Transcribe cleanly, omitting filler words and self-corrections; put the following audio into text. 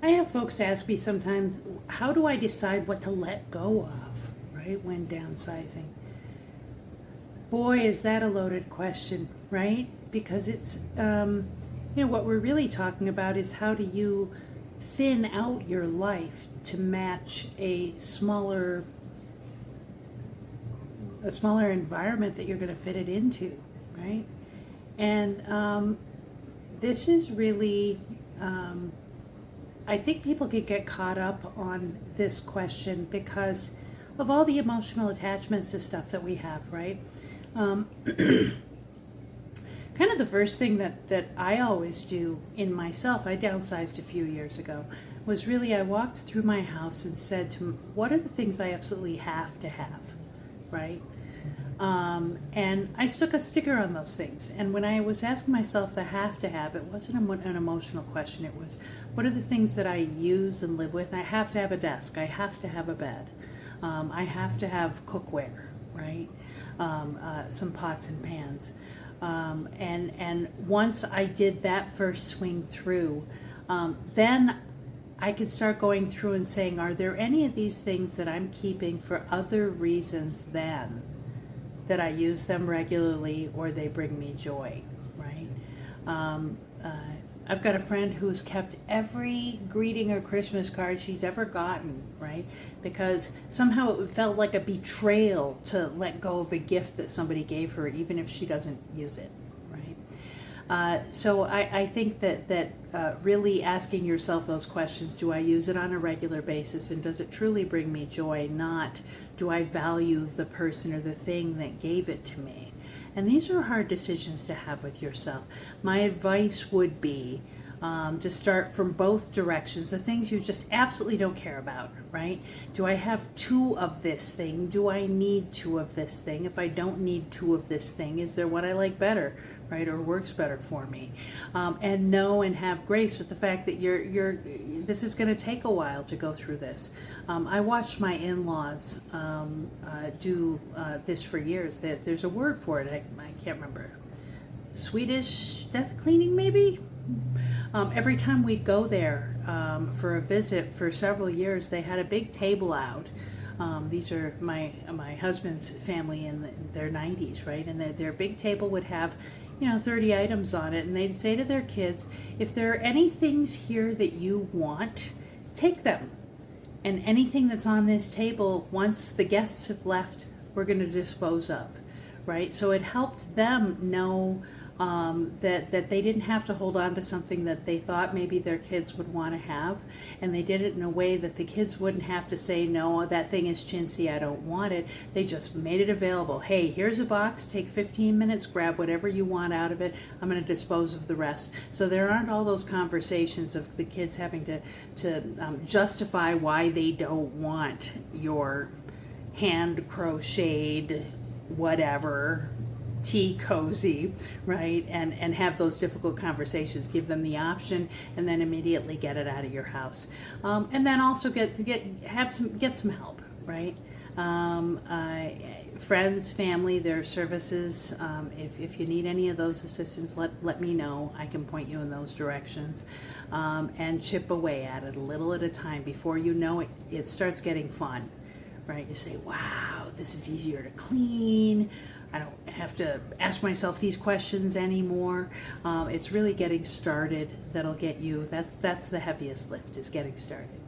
I have folks ask me sometimes, how do I decide what to let go of, right, when downsizing? Boy, is that a loaded question, right? Because it's, what we're really talking about is how do you thin out your life to match a smaller environment that you're going to fit it into, right? And this is really, I think people could get caught up on this question because of all the emotional attachments to stuff that we have, right? Kind of the first thing that I always do in myself, I downsized a few years ago, was really I walked through my house and said to what are the things I absolutely have to have, right? And I stuck a sticker on those things. And when I was asking myself the have to have, it wasn't an emotional question. It was, what are the things that I use and live with? I have to have a desk. I have to have a bed. I have to have cookware, right? Some pots and pans. And once I did that first swing through, then I could start going through and saying, are there any of these things that I'm keeping for other reasons than that I use them regularly or they bring me joy, right? I've got a friend who's kept every greeting or Christmas card she's ever gotten, right? Because somehow it felt like a betrayal to let go of a gift that somebody gave her, even if she doesn't use it, right? So I think that really asking yourself those questions, do I use it on a regular basis and does it truly bring me joy? Not, do I value the person or the thing that gave it to me? And these are hard decisions to have with yourself. My advice would be to start from both directions, the things you just absolutely don't care about, right? Do I have 2 of this thing? Do I need 2 of this thing? If I don't need 2 of this thing, is there one I like better, right, or works better for me? And know and have grace with the fact that this is going to take a while to go through this. I watched my in-laws do this for years. There's a word for it. I can't remember. Swedish death cleaning, maybe? Every time we'd go there for a visit for several years, they had a big table out. These are my husband's family in their 90s, right? And their big table would have 30 items on it, and they'd say to their kids, if there are any things here that you want, take them. And anything that's on this table, once the guests have left, we're going to dispose of, right? So it helped them know that they didn't have to hold on to something that they thought maybe their kids would want to have, and they did it in a way that the kids wouldn't have to say, no, that thing is chintzy, I don't want it. They just made it available. Hey, here's a box, take 15 minutes, grab whatever you want out of it, I'm going to dispose of the rest. So there aren't all those conversations of the kids having to justify why they don't want your hand crocheted whatever tea cozy, right? And have those difficult conversations. Give them the option, and then immediately get it out of your house. And then also get some help, right? Friends, family, their services. If you need any of those assistance, let me know. I can point you in those directions. And chip away at it a little at a time. Before you know it, it starts getting fun, right? You say, wow, this is easier to clean. I don't have to ask myself these questions anymore. It's really getting started that'll get you. That's the heaviest lift, is getting started.